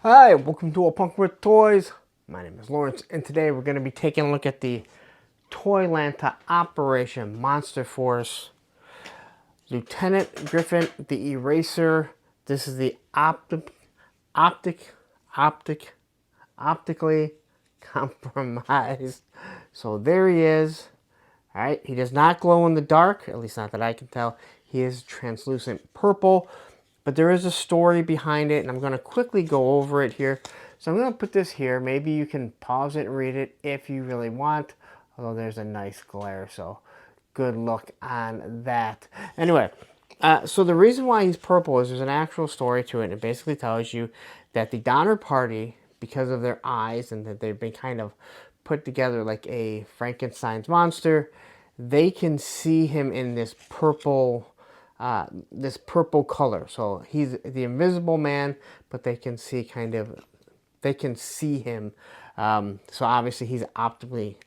Hi, welcome to A Punk with Toys. My name is Lawrence, and today we're going to be taking a look at the Toylanta Operation Monster Force Lieutenant Griffin, the Eraser. This is the optic, optically compromised. So there he is. All right, he does not glow in the dark, at least not that I can tell. He is translucent purple, but there is a story behind it, and I'm going to quickly go over it here. So I'm going to put this here. Maybe you can pause it and read it if you really want, although there's a nice glare, so good look on that. Anyway, so the reason why he's purple is there's an actual story to it, and it basically tells you that the Donner Party, because of their eyes and that they've been kind of put together like a Frankenstein's monster, they can see him in this purple color. So he's the Invisible Man, but they can see him. So obviously he's optically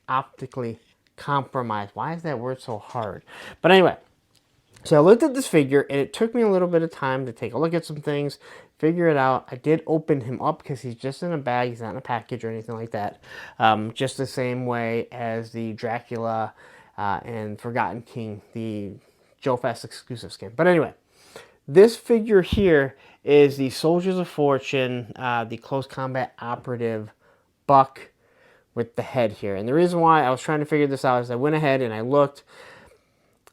compromised. Why is that word so hard? But anyway, so I looked at this figure, and it took me a little bit of time to take a look at some things, figure it out. I did open him up because he's just in a bag. He's not in a package or anything like that. Just the same way as the Dracula and Forgotten King, the Joe Fast exclusive skin. But anyway, this figure here is the Soldiers of Fortune, the close combat operative buck with the head here. And the reason why I was trying to figure this out is I went ahead and I looked.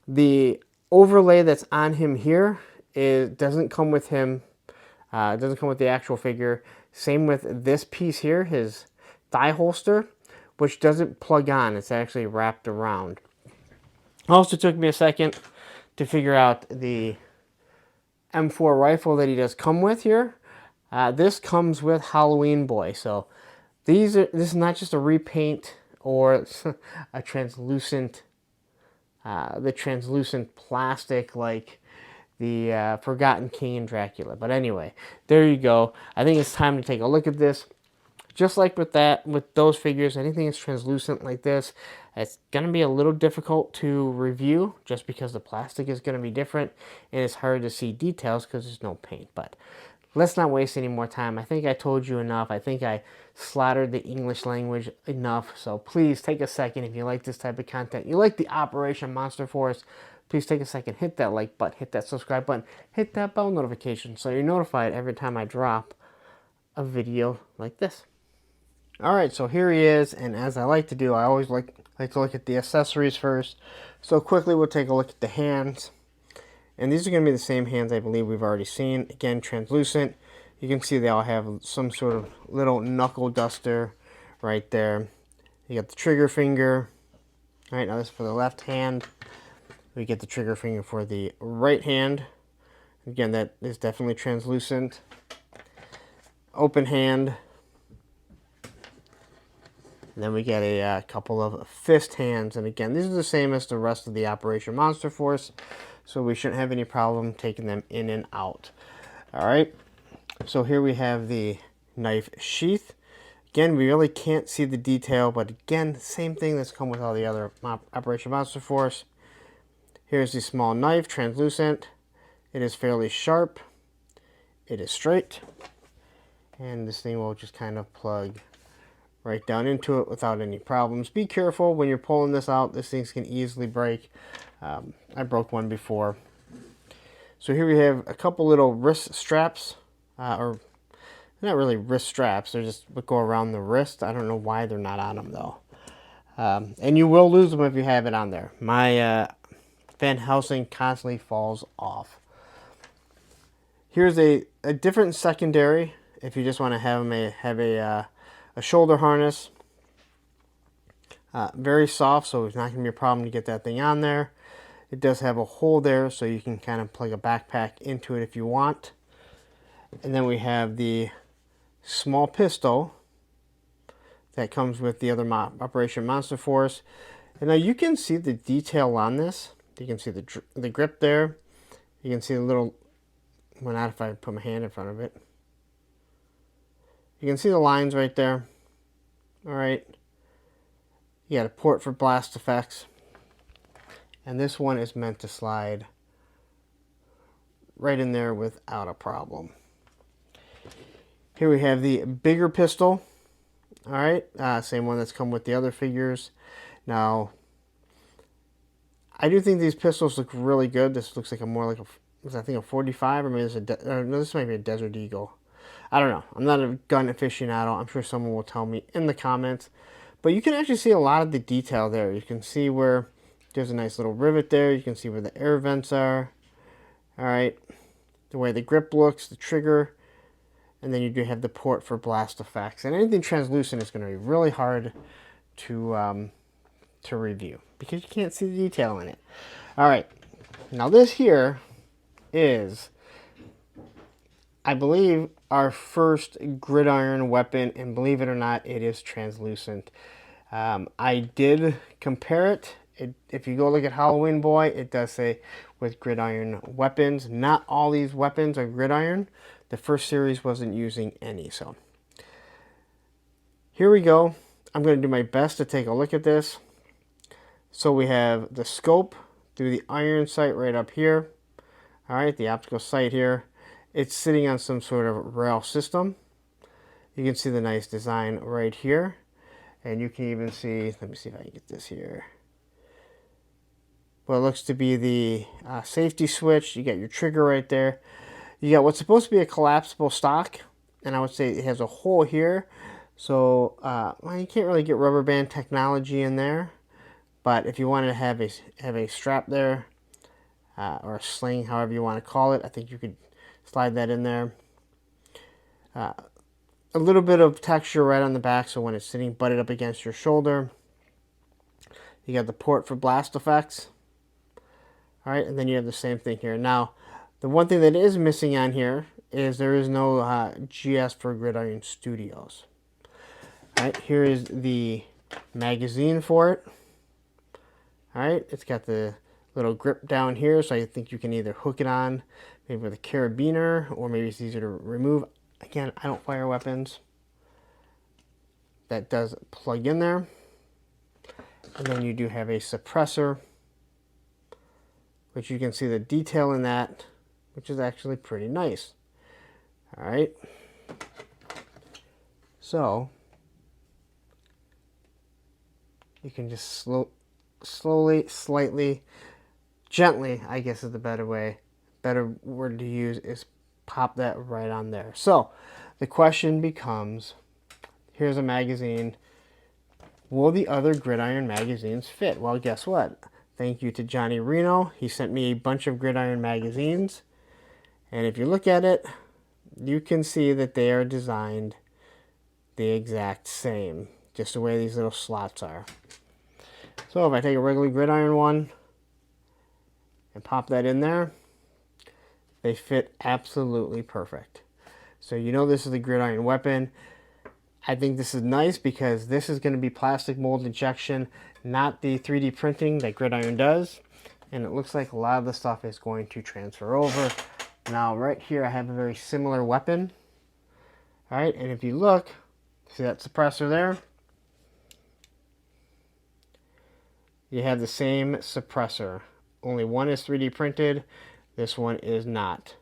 The overlay that's on him here doesn't come with him. It doesn't come with the actual figure. Same with this piece here, his thigh holster, which doesn't plug on. It's actually wrapped around. Also took me a second to figure out the M4 rifle that he does come with here. This comes with Halloween Boy. So this is not just a repaint or a translucent the translucent plastic like the Forgotten King and Dracula. But anyway, there you go. I think it's time to take a look at this. Just like with those figures, anything that's translucent like this, it's going to be a little difficult to review just because the plastic is going to be different and it's hard to see details because there's no paint. But let's not waste any more time. I think I told you enough. I think I slaughtered the English language enough. So please take a second if you like this type of content. You like the Operation Monster Force, please take a second, hit that like button, hit that subscribe button, hit that bell notification so you're notified every time I drop a video like this. Alright, so here he is, and as I like to do, I always like to look at the accessories first. So quickly we'll take a look at the hands. And these are going to be the same hands I believe we've already seen. Again, translucent. You can see they all have some sort of little knuckle duster right there. You got the trigger finger. Alright, now this is for the left hand. We get the trigger finger for the right hand. Again, that is definitely translucent. Open hand. And then we get a couple of fist hands. And again, these are the same as the rest of the Operation Monster Force. So we shouldn't have any problem taking them in and out. Alright, so here we have the knife sheath. Again, we really can't see the detail, but again, same thing that's come with all the other Operation Monster Force. Here's the small knife, translucent. It is fairly sharp. It is straight. And this thing will just kind of plug right down into it without any problems. Be careful when you're pulling this out. This thing can easily break. I broke one before. So here we have a couple little wrist straps, or not really wrist straps. They're just what go around the wrist. I don't know why they're not on them though. And you will lose them if you have it on there. My Van Helsing constantly falls off. Here's a different secondary if you just want to have a shoulder harness. Very soft, so it's not going to be a problem to get that thing on there. It does have a hole there, so you can kind of plug a backpack into it if you want. And then we have the small pistol that comes with the other Operation Monster Force. And now you can see the detail on this. You can see the grip there. You can see the little, well, not if I put my hand in front of it. You can see the lines right there. Alright. You got a port for blast effects. And this one is meant to slide right in there without a problem. Here we have the bigger pistol. All right, same one that's come with the other figures. Now, I do think these pistols look really good. This looks like I think a 45, or maybe no, this might be a Desert Eagle. I don't know. I'm not a gun aficionado. I'm sure someone will tell me in the comments. But you can actually see a lot of the detail there. You can see where there's a nice little rivet there. You can see where the air vents are. All right, the way the grip looks, the trigger, and then you do have the port for blast effects. And anything translucent is going to be really hard to review because you can't see the detail in it. All right, now this here is, I believe, our first gridiron weapon, and believe it or not, it is translucent. I did compare it. If you go look at Halloween Boy, it does say with gridiron weapons. Not all these weapons are gridiron. The first series wasn't using any, so here we go. I'm going to do my best to take a look at this. So we have the scope through the iron sight right up here. All right, the optical sight here. It's sitting on some sort of rail system. You can see the nice design right here. And you can even see, let me see if I can get this here. What looks to be the safety switch. You got your trigger right there. You got what's supposed to be a collapsible stock. And I would say it has a hole here. So, well, you can't really get rubber band technology in there. But if you wanted to have a strap there, or a sling, however you want to call it, I think you could slide that in there. A little bit of texture right on the back, so when it's sitting butted up against your shoulder. You got the port for blast effects. All right, and then you have the same thing here. Now, the one thing that is missing on here is there is no GS for Grindiron Studios. All right, here is the magazine for it. All right, it's got the little grip down here, so I think you can either hook it on maybe with a carabiner, or maybe it's easier to remove. Again, I don't fire weapons. That does plug in there. And then you do have a suppressor, which you can see the detail in that, which is actually pretty nice. All right. So you can just slowly, slightly, gently, I guess is the better word to use, is pop that right on there. So the question becomes, here's a magazine. Will the other Gridiron magazines fit? Well, guess what? Thank you to Johnny Reno. He sent me a bunch of Gridiron magazines. And if you look at it, you can see that they are designed the exact same, just the way these little slots are. So if I take a regular Gridiron one and pop that in there, they fit absolutely perfect. So you know this is the Gridiron weapon. I think this is nice because this is going to be plastic mold injection, not the 3D printing that Gridiron does. And it looks like a lot of the stuff is going to transfer over. Now right here I have a very similar weapon. All right, and if you look, see that suppressor there? You have the same suppressor. Only one is 3D printed. This one is not.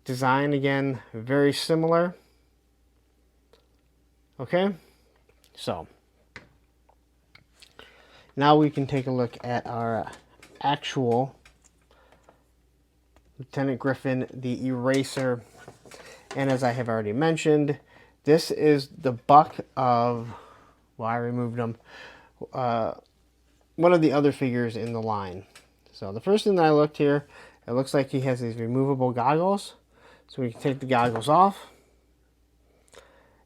Design, again, very similar. Okay, so now we can take a look at our actual Lieutenant Griffin, the Eraser. And as I have already mentioned, this is the buck of, well, I removed them, one of the other figures in the line. So the first thing that I looked here, it looks like he has these removable goggles. So we can take the goggles off.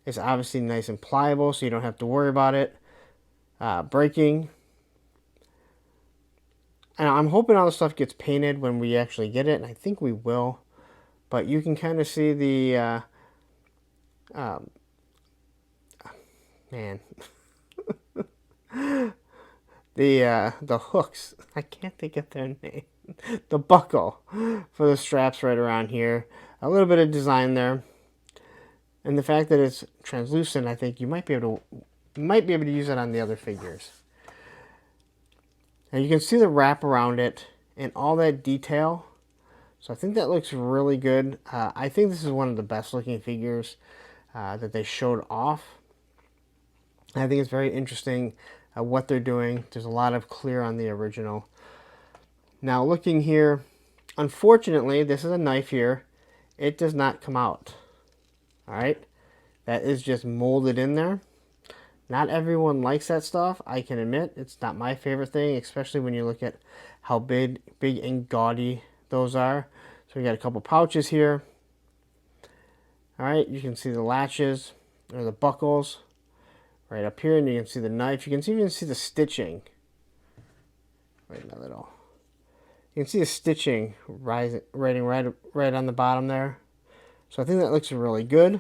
It's obviously nice and pliable, so you don't have to worry about it breaking. And I'm hoping all the stuff gets painted when we actually get it, and I think we will. But you can kind of see the, man, the hooks. I can't think of their name. The buckle for the straps right around here. A little bit of design there. And the fact that it's translucent, I think you might be able to use it on the other figures. Now you can see the wrap around it and all that detail. So I think that looks really good. I think this is one of the best looking figures that they showed off. I think it's very interesting what they're doing. There's a lot of clear on the original. Now looking here, unfortunately, this is a knife here. It does not come out. All right, that is just molded in there. Not everyone likes that stuff. I can admit it's not my favorite thing, especially when you look at how big and gaudy those are. So we got a couple pouches here. All right, you can see the latches or the buckles right up here, and you can see the knife. You can even see the stitching. Right in the little. You can see the stitching right on the bottom there. So I think that looks really good.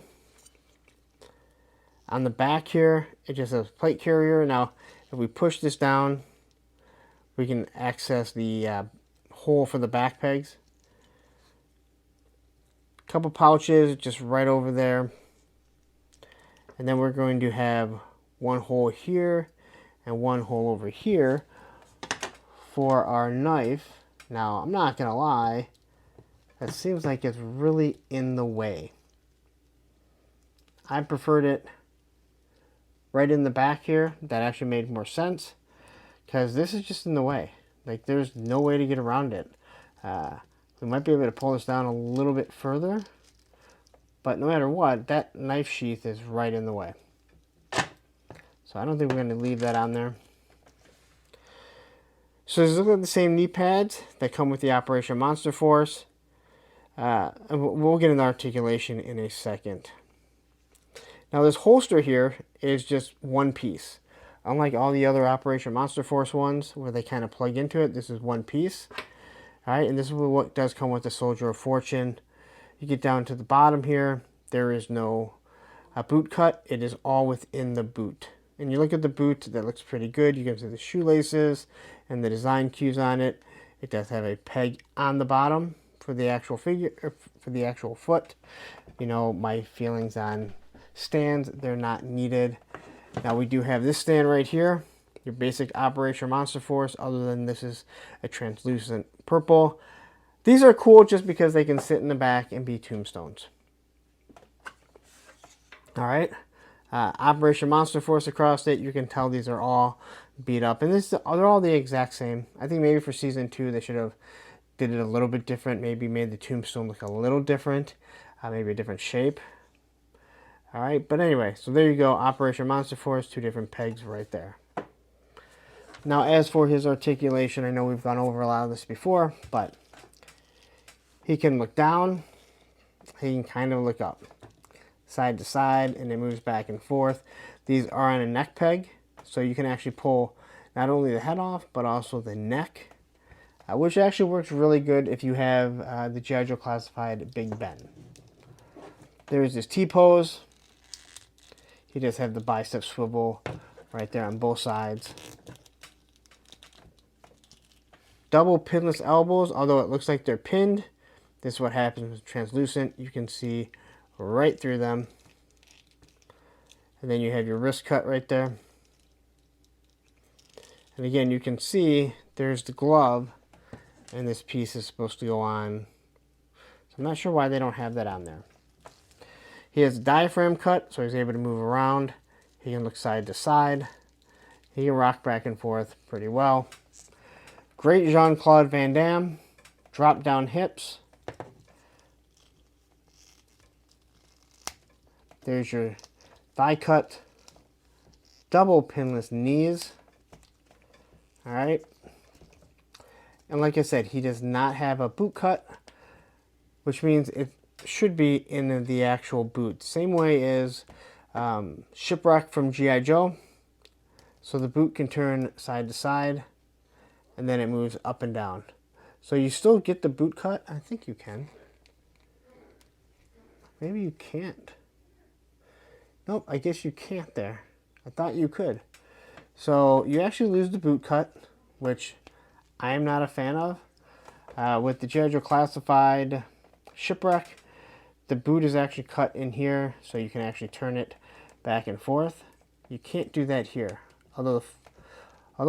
On the back here, it just says plate carrier. Now, if we push this down, we can access the hole for the back pegs. Couple pouches just right over there. And then we're going to have one hole here and one hole over here for our knife. Now, I'm not going to lie, that seems like it's really in the way. I preferred it right in the back here. That actually made more sense because this is just in the way. Like, there's no way to get around it. We might be able to pull this down a little bit further, but no matter what, that knife sheath is right in the way. So I don't think we're going to leave that on there. So let's look at the same knee pads that come with the Operation Monster Force. And we'll get into articulation in a second. Now this holster here is just one piece. Unlike all the other Operation Monster Force ones where they kind of plug into it, this is one piece. All right, and this is what does come with the Soldier of Fortune. You get down to the bottom here, there is no boot cut. It is all within the boot. And you look at the boot, that looks pretty good. You can see the shoelaces and the design cues on it. It does have a peg on the bottom for the actual figure, or for the actual foot. You know, my feelings on stands, they're not needed. Now we do have this stand right here, your basic Operation Monster Force, other than this is a translucent purple. These are cool just because they can sit in the back and be tombstones. All right. Operation Monster Force across it. You can tell these are all beat up, and they're all the exact same. I think maybe for season 2 they should have did it a little bit different. Maybe made the tombstone look a little different, maybe a different shape. All right, but anyway, so there you go. Operation Monster Force, 2 different pegs right there. Now, as for his articulation, I know we've gone over a lot of this before, but he can look down. He can kind of look up, side to side, and it moves back and forth. These are on a neck peg, so you can actually pull not only the head off, but also the neck, which actually works really good if you have the G.I. Joe Classified Big Ben. There's this T-pose. He does have the bicep swivel right there on both sides. Double pinless elbows, although it looks like they're pinned. This is what happens with translucent. You can see right through them. And then you have your wrist cut right there. And again, you can see there's the glove, and this piece is supposed to go on. So I'm not sure why they don't have that on there. He has a diaphragm cut, so he's able to move around. He can look side to side. He can rock back and forth pretty well. Great Jean-Claude Van Damme. Drop down hips. There's your thigh cut. Double pinless knees. All right. And like I said, he does not have a boot cut, which means it should be in the actual boot. Same way as Shipwreck from G.I. Joe. So the boot can turn side to side, and then it moves up and down. So you still get the boot cut. I think you can. Maybe you can't. Nope, I guess you can't there. I thought you could. So you actually lose the boot cut, which I am not a fan of. With the G.I. Joe Classified Shipwreck, the boot is actually cut in here, so you can actually turn it back and forth. You can't do that here. Although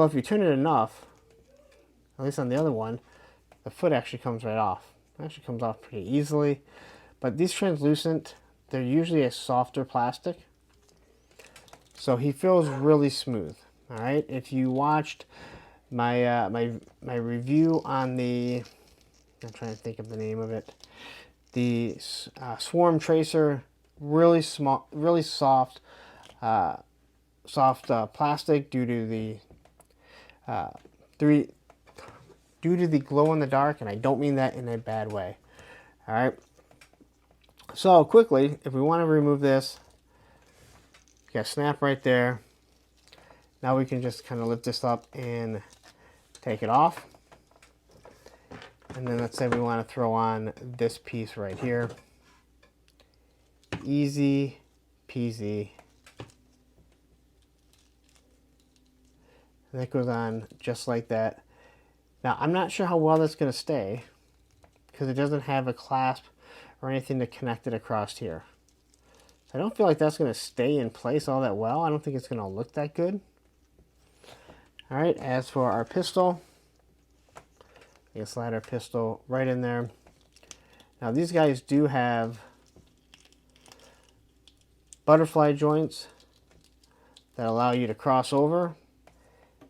if you turn it enough, at least on the other one, the foot actually comes right off. It actually comes off pretty easily. But these translucent, they're usually a softer plastic. So he feels really smooth. All right. If you watched my my review on the, I'm trying to think of the name of it, the Swarm Tracer, really small, really soft, plastic due to the due to the glow in the dark, and I don't mean that in a bad way. All right. So quickly, if we want to remove this, you got a snap right there. Now we can just kind of lift this up and take it off. And then let's say we want to throw on this piece right here. Easy peasy. And that goes on just like that. Now, I'm not sure how well that's going to stay because it doesn't have a clasp or anything to connect it across here. So I don't feel like that's going to stay in place all that well. I don't think it's going to look that good. All right, as for our pistol, you can slide our pistol right in there. Now, these guys do have butterfly joints that allow you to cross over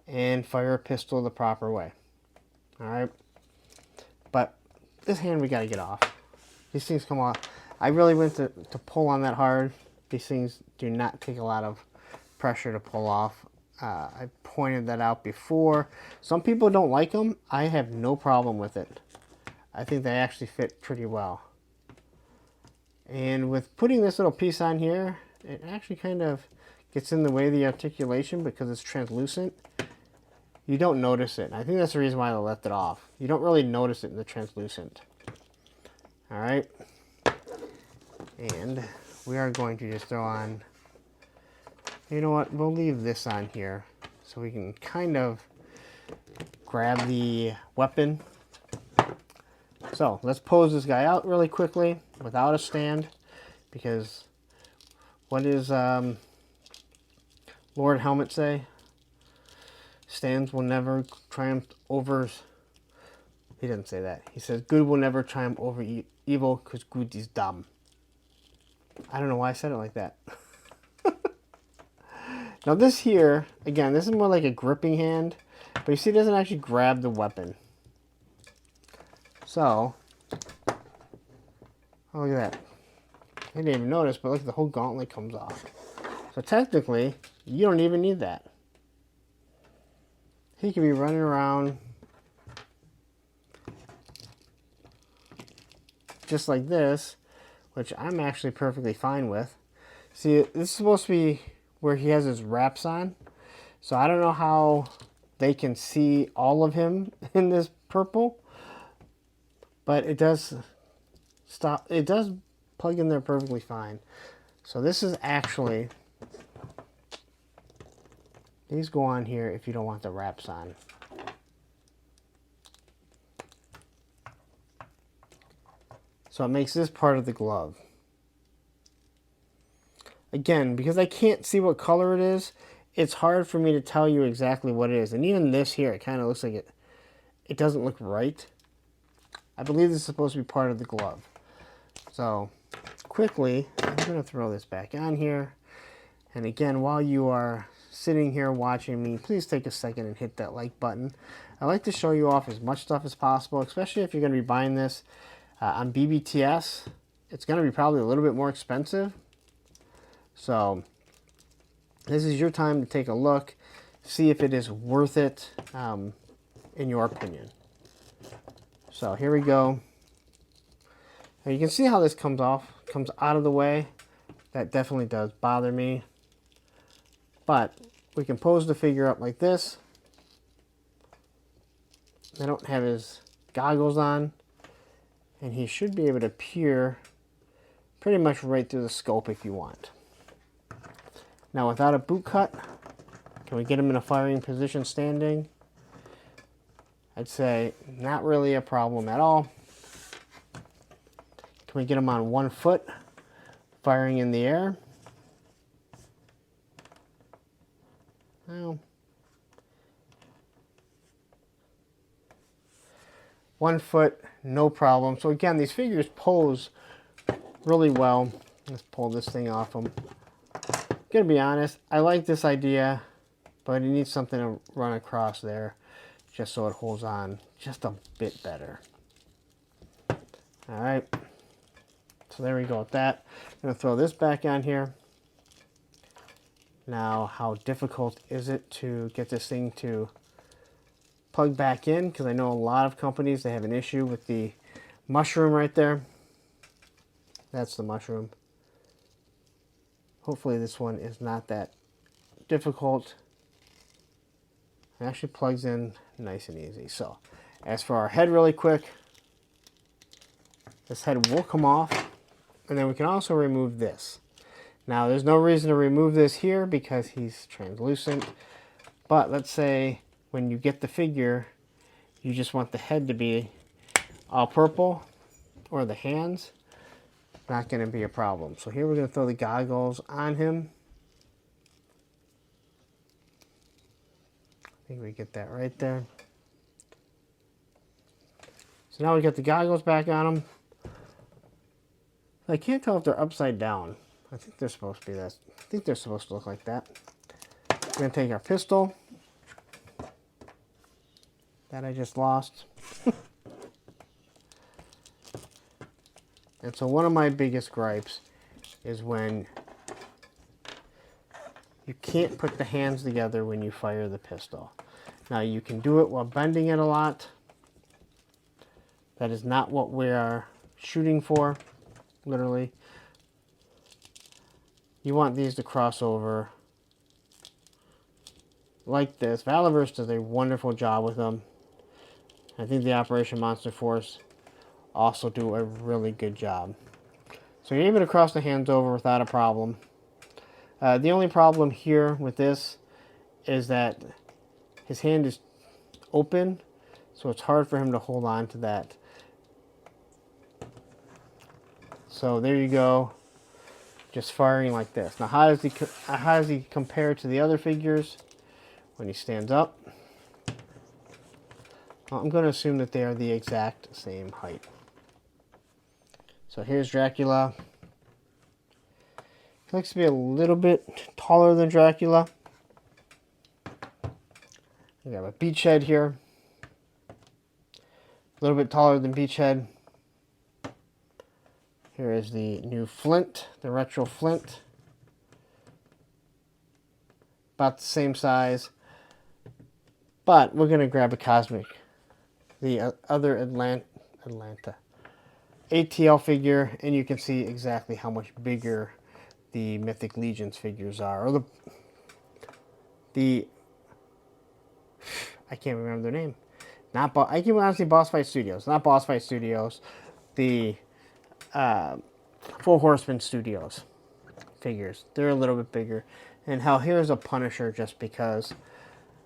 and fire a pistol the proper way. All right, but this hand we got to get off. These things come off. I really went to pull on that hard. These things do not take a lot of pressure to pull off. I pointed that out before. Some people don't like them. I have no problem with it. I think they actually fit pretty well. And with putting this little piece on here, it actually kind of gets in the way of the articulation because it's translucent. You don't notice it. I think that's the reason why I left it off. You don't really notice it in the translucent. All right. And we are going to just throw on, you know what, we'll leave this on here so we can kind of grab the weapon. So let's pose this guy out really quickly without a stand, because what does Lord Helmet say? Stands will never triumph over... He doesn't say that. He says good will never triumph over evil because good is dumb. I don't know why I said it like that. Now this here, again, this is more like a gripping hand, but you see it doesn't actually grab the weapon. So, oh, look at that. I didn't even notice, but look, the whole gauntlet comes off. So technically, you don't even need that. He could be running around just like this, which I'm actually perfectly fine with. See, this is supposed to be where he has his wraps on. So I don't know how they can see all of him in this purple, but it does stop. It does plug in there perfectly fine. So this is actually, these go on here if you don't want the wraps on. So it makes this part of the glove. Again, because I can't see what color it is, it's hard for me to tell you exactly what it is. And even this here, it kind of looks like it doesn't look right. I believe this is supposed to be part of the glove. So quickly, I'm going to throw this back on here. And again, while you are sitting here watching me, please take a second and hit that like button. I like to show you off as much stuff as possible, especially if you're going to be buying this on BBTS. It's going to be probably a little bit more expensive. So this is your time to take a look, see if it is worth it in your opinion. So here we go. Now you can see how this comes off, comes out of the way. That definitely does bother me. But we can pose the figure up like this. I don't have his goggles on, and he should be able to peer pretty much right through the scope if you want. Now without a boot cut, can we get him in a firing position standing? I'd say not really a problem at all. Can we get him on 1 foot, firing in the air? Well, 1 foot, no problem. So again, these figures pose really well. Let's pull this thing off them. Gonna be honest, I like this idea, but it needs something to run across there just so it holds on just a bit better. All right, so there we go with that. I'm gonna throw this back on here. Now, how difficult is it to get this thing to plug back in? Because I know a lot of companies, they have an issue with the mushroom right there. That's the mushroom. Hopefully this one is not that difficult. It actually plugs in nice and easy. So, as for our head really quick, this head will come off, and then we can also remove this. Now, there's no reason to remove this here because he's translucent, but let's say when you get the figure, you just want the head to be all purple, or the hands, not going to be a problem. So here we're going to throw the goggles on him. I think we get that right there. So now we got the goggles back on him. I can't tell if they're upside down. I think they're supposed to be that. I think they're supposed to look like that. We're going to take our pistol that I just lost. And so one of my biggest gripes is when you can't put the hands together when you fire the pistol. Now you can do it while bending it a lot. That is not what we are shooting for, literally. You want these to cross over like this. Valiverse does a wonderful job with them. I think the Operation Monster Force also do a really good job. So you're able to cross the hands over without a problem. The only problem here with this is that his hand is open, so it's hard for him to hold on to that. So there you go, just firing like this. Now how does he compare to the other figures when he stands up? Well, I'm going to assume that they are the exact same height. So here's Dracula. He looks to be a little bit taller than Dracula. We have a Beachhead here. A little bit taller than Beachhead. Here is the new Flint, the retro Flint. About the same size. But we're going to grab a Cosmic. The other Atlanta ATL figure, and you can see exactly how much bigger the Mythic Legions figures are. Or the I can't remember their name. I keep wanting to say Boss Fight Studios. Not Boss Fight Studios. The Four Horsemen Studios figures. They're a little bit bigger. And hell, here's a Punisher just because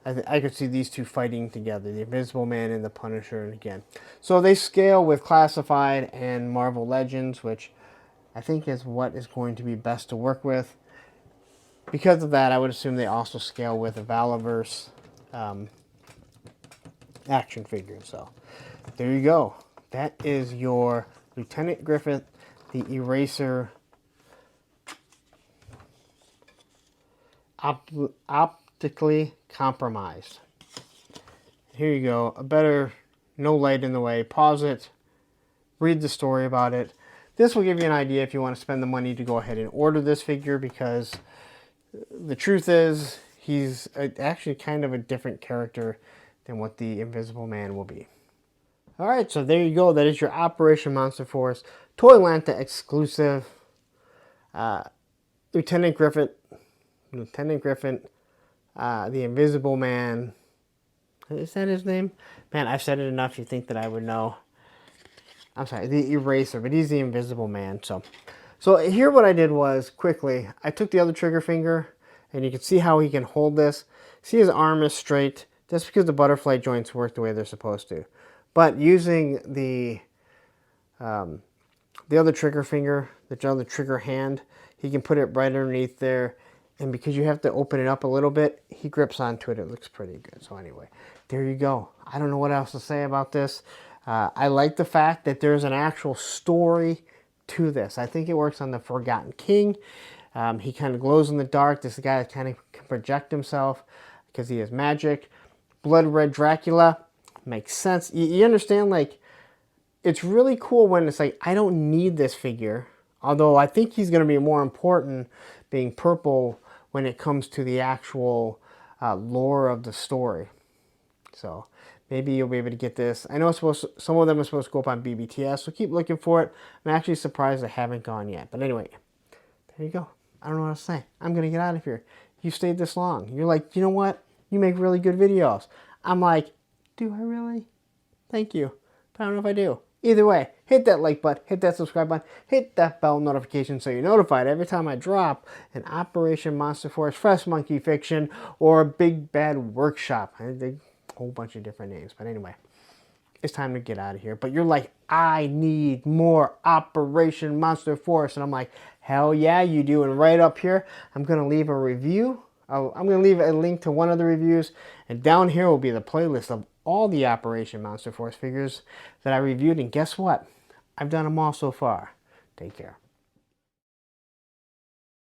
I could see these two fighting together. The Invisible Man and the Punisher. And again, so they scale with Classified and Marvel Legends, which I think is what is going to be best to work with. Because of that, I would assume they also scale with a Valiverse action figure. So there you go. That is your Lieutenant Griffin, the Eraser optically compromised. Here you go. A better, no light in the way. Pause it. Read the story about it. This will give you an idea if you want to spend the money to go ahead and order this figure, because the truth is he's actually kind of a different character than what the Invisible Man will be. Alright, so there you go. That is your Operation Monster Force Toylanta exclusive Lieutenant Griffin, the Invisible Man. Is that his name? Man, I've said it enough you think that I would know. I'm sorry, the Eraser, but he's the Invisible Man. So here what I did was, quickly, I took the other trigger finger, and you can see how he can hold this. See, his arm is straight. That's because the butterfly joints work the way they're supposed to. But using the other trigger finger, the other trigger hand, he can put it right underneath there. And because you have to open it up a little bit, he grips onto it. It looks pretty good. So anyway, there you go. I don't know what else to say about this. I like the fact that there's an actual story to this. I think it works on the Forgotten King. He kind of glows in the dark. This guy kind of can project himself because he has magic. Blood Red Dracula makes sense. You understand, like, it's really cool when it's like, I don't need this figure. Although I think he's going to be more important being purple when it comes to the actual lore of the story. So maybe you'll be able to get this. I know it's supposed to, some of them are supposed to go up on BBTS, so keep looking for it. I'm actually surprised they haven't gone yet. But anyway, there you go. I don't know what to say. I'm going to get out of here. You stayed this long. You're like, you know what? You make really good videos. I'm like, do I really? Thank you. But I don't know if I do. Either way, hit that like button, hit that subscribe button, hit that bell notification so you're notified every time I drop an Operation Monster Force Fresh Monkey Fiction or a Big Bad Workshop. A whole bunch of different names. But anyway, it's time to get out of here. But you're like, I need more Operation Monster Force. And I'm like, hell yeah, you do. And right up here, I'm going to leave a review. I'm going to leave a link to one of the reviews. And down here will be the playlist of all the Operation Monster Force figures that I reviewed. And guess what? I've done them all so far. Take care.